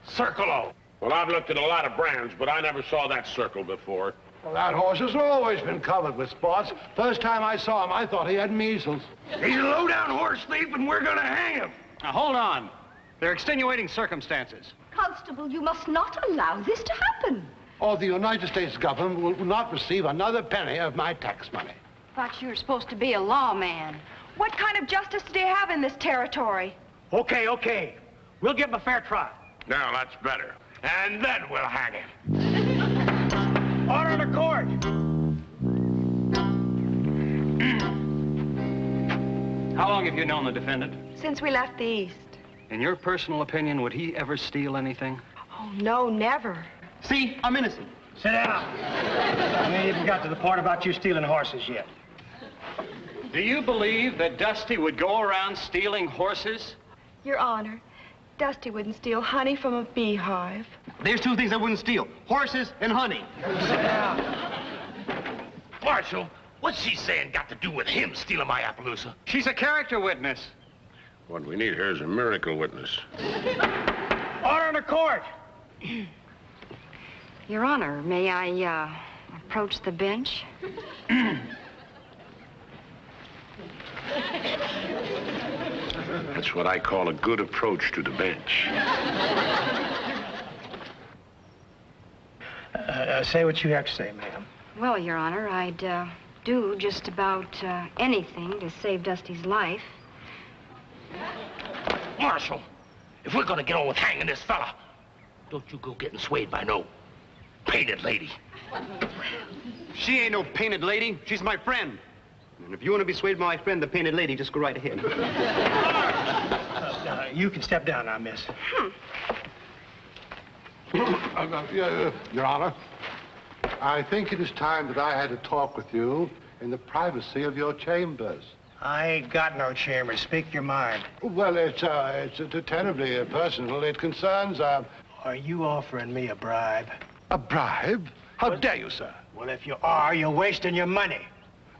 Circle O. Well, I've looked at a lot of brands, but I never saw that circle before. Well, that horse has always been covered with spots. First time I saw him, I thought he had measles. He's a low-down horse thief, and we're gonna hang him. Now, hold on. There are extenuating circumstances. Constable, you must not allow this to happen. Oh, the United States government will not receive another penny of my tax money. Thought you were supposed to be a lawman. What kind of justice do you have in this territory? Okay, okay. We'll give him a fair trial. Now, that's better. And then we'll hang him. Order in the court. How long have you known the defendant? Since we left the East. In your personal opinion, would he ever steal anything? Oh, no, never. See, I'm innocent. Sit down. I ain't even got to the part about you stealing horses yet. Do you believe that Dusty would go around stealing horses? Your Honor, Dusty wouldn't steal honey from a beehive. There's two things I wouldn't steal. Horses and honey. Marshal, what's she saying got to do with him stealing my Appaloosa? She's a character witness. What we need here is a miracle witness. Order in the court. Your Honor, may I, approach the bench? That's what I call a good approach to the bench. Say what you have to say, ma'am. Well, Your Honor, I'd, do just about, anything to save Dusty's life. Marshal, if we're gonna get on with hanging this fella, don't you go getting swayed by no painted lady. She ain't no painted lady. She's my friend. And if you want to be swayed by my friend, the painted lady, just go right ahead. You can step down now, miss. Your Honor, I think it is time that I had a talk with you in the privacy of your chambers. I ain't got no chamber. Speak your mind. Well, it's terribly personal. It concerns, Are you offering me a bribe? A bribe? How dare you, sir? Well, if you are, you're wasting your money.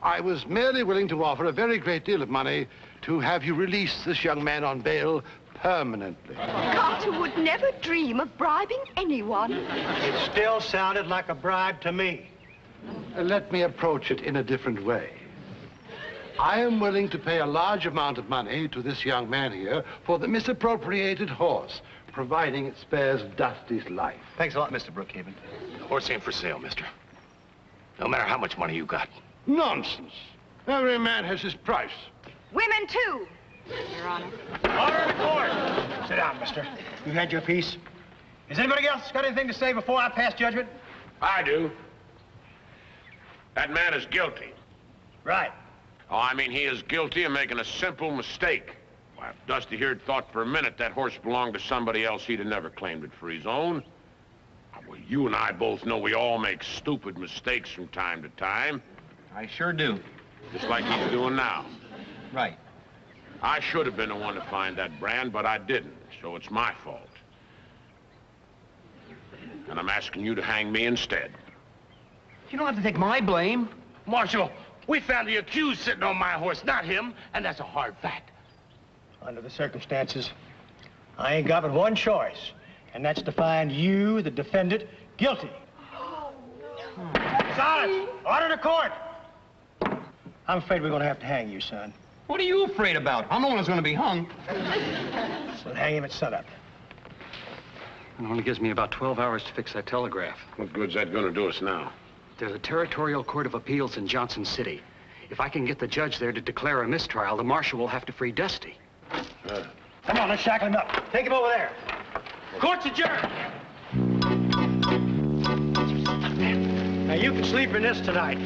I was merely willing to offer a very great deal of money to have you release this young man on bail permanently. Carter would never dream of bribing anyone. It still sounded like a bribe to me. Let me approach it in a different way. I am willing to pay a large amount of money to this young man here for the misappropriated horse, providing it spares Dusty's life. Thanks a lot, Mr. Brookhaven. The horse ain't for sale, mister. No matter how much money you got. Nonsense. Every man has his price. Women, too, Your Honor. Order in the court. Sit down, mister. You had your piece. Has anybody else got anything to say before I pass judgment? I do. That man is guilty. Right. Oh, I mean, he is guilty of making a simple mistake. Why, if Dusty here had thought for a minute that horse belonged to somebody else, he'd have never claimed it for his own. Well, you and I both know we all make stupid mistakes from time to time. I sure do. Just like he's doing now. Right. I should have been the one to find that brand, but I didn't, so it's my fault. And I'm asking you to hang me instead. You don't have to take my blame. Marshal, we found the accused sitting on my horse, not him, and that's a hard fact. Under the circumstances, I ain't got but one choice, and that's to find you, the defendant, guilty. Silence! Order to court! I'm afraid we're going to have to hang you, son. What are you afraid about? I'm the one who's going to be hung. We'll hang him at sunup. It only gives me about 12 hours to fix that telegraph. What good's that going to do us now? There's a Territorial Court of Appeals in Johnson City. If I can get the judge there to declare a mistrial, the marshal will have to free Dusty. Come on, let's shackle him up. Take him over there. Court's adjourned. Now, you can sleep in this tonight.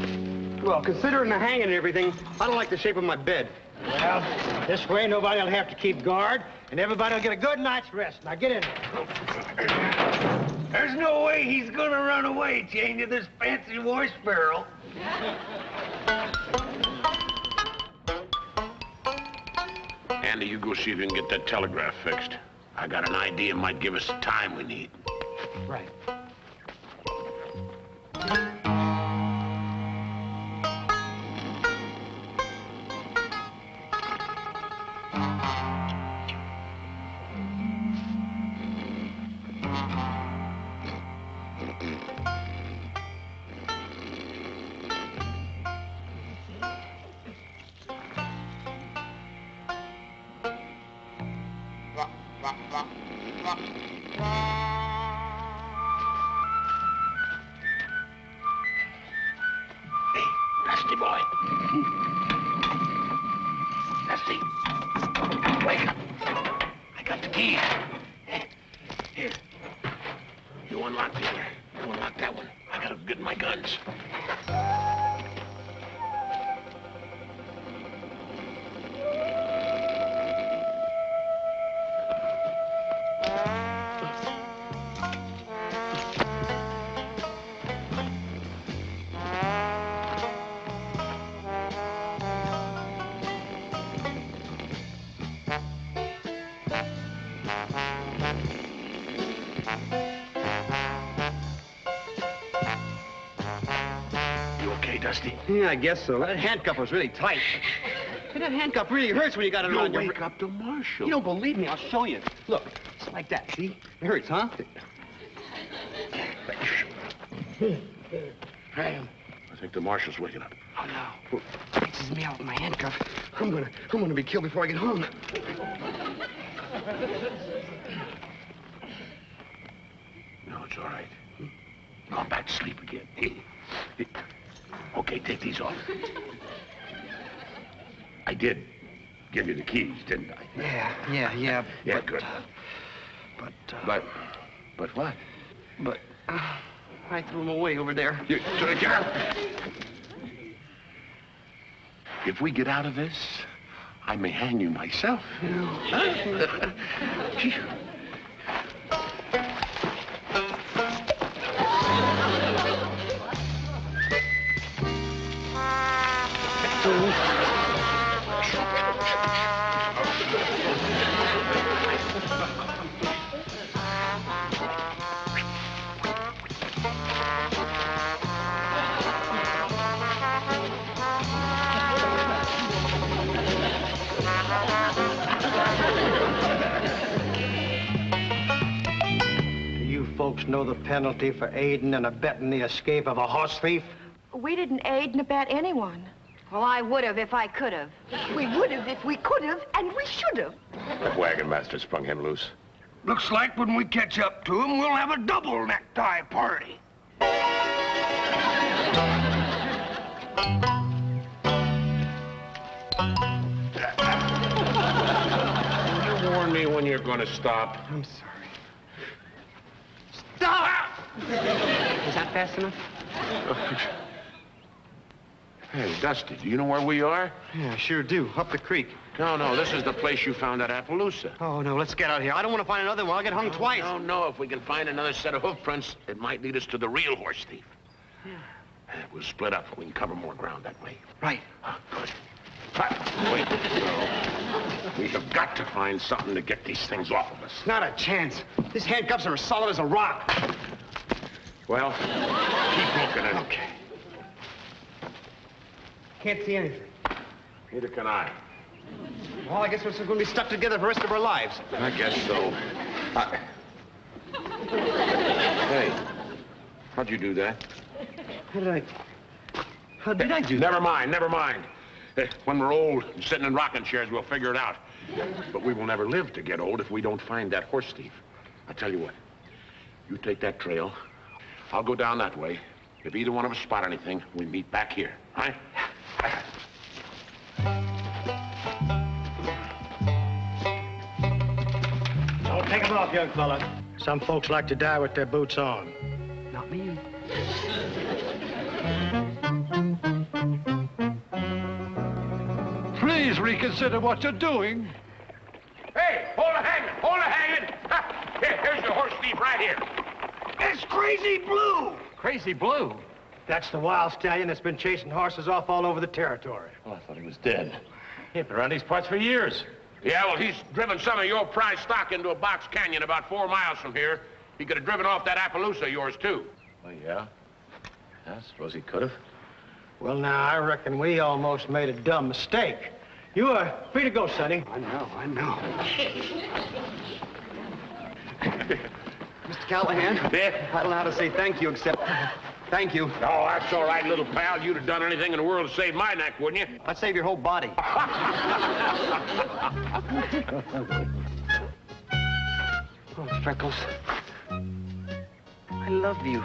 Well, considering the hanging and everything, I don't like the shape of my bed. Well, this way nobody will have to keep guard, and everybody will get a good night's rest. Now, get in there. There's no way he's gonna run away, chained to this fancy horse barrel. Andy, you go see if you can get that telegraph fixed. I got an idea it might give us the time we need. Right. Dusty boy. Dusty. Wake up. key. Here. You unlock the other. You unlock that one. I gotta get my guns. Dusty? Yeah, I guess so. That handcuff was really tight. Hey, that handcuff really hurts when you got it around your... Wake up the marshal. You don't believe me? I'll show you. Look, it's like that, see? It hurts, huh? I think the marshal's waking up. Oh, no. Fixes me out with my handcuff. I'm gonna be killed before I get home. No, it's all right. No, I'm back to sleep again. Okay, take these off. I did give you the keys, didn't I? Yeah. Yeah, good. But what? But I threw them away over there. If we get out of this, I may hang you myself. Folks know the penalty for aiding and abetting the escape of a horse thief? We didn't aid and abet anyone. Well, I would have if I could have. We would have if we could have, and we should have. That wagon master sprung him loose. Looks like when we catch up to him, we'll have a double necktie party. You warn me when you're going to stop. I'm sorry. Stop! Is that fast enough? Hey, Dusty, do you know where we are? Yeah, I sure do. Up the creek. No, this is the place you found at Appaloosa. Oh, no, let's get out of here. I don't want to find another one. I'll get hung twice. No. If we can find another set of hoof prints, it might lead us to the real horse thief. Yeah. We'll split up. We can cover more ground that way. Right. Good. Wait. No. We have got to find something to get these things off of us. Not a chance. These handcuffs are as solid as a rock. Well, keep looking at it. Okay. Can't see anything. Neither can I. Well, I guess we're going to be stuck together for the rest of our lives. I guess so. Hey, how'd you do that? How did I do that? Never mind. When we're old and sitting in rocking chairs, we'll figure it out. But we will never live to get old if we don't find that horse thief. I tell you what, you take that trail. I'll go down that way. If either one of us spot anything, we meet back here, all right? Don't take them off, young fella. Some folks like to die with their boots on. Not me. Please reconsider what you're doing. Hey, hold a hanging! Here's your horse thief right here. It's Crazy Blue! Crazy Blue? That's the wild stallion that's been chasing horses off all over the territory. Oh, I thought he was dead. He's been around these parts for years. Yeah, well, he's driven some of your prize stock into a box canyon about 4 miles from here. He could have driven off that Appaloosa of yours, too. Oh, yeah? I suppose he could have. Well, now, I reckon we almost made a dumb mistake. You are free to go, Sonny. I know. Mr. Callahan? Yeah? I don't know how to say thank you except thank you. Oh, that's all right, little pal. You'd have done anything in the world to save my neck, wouldn't you? I'd save your whole body. Oh, Freckles. I love you.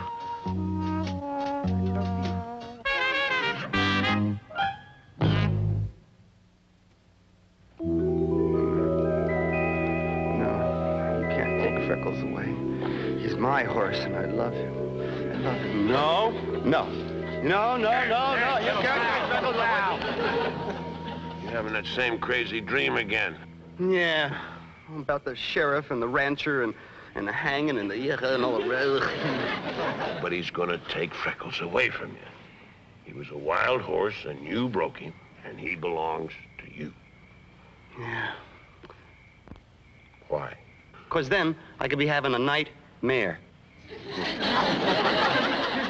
Freckles away. He's my horse, and I love him. I love him. No. No. No, no, no, no. You can't take Freckles away. You're having that same crazy dream again. Yeah. About the sheriff and the rancher and the hanging and the yucca and all the rest. But he's gonna take Freckles away from you. He was a wild horse, and you broke him, and he belongs to you. Yeah. Why? Because then I could be having a nightmare.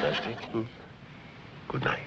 Dusty, good night.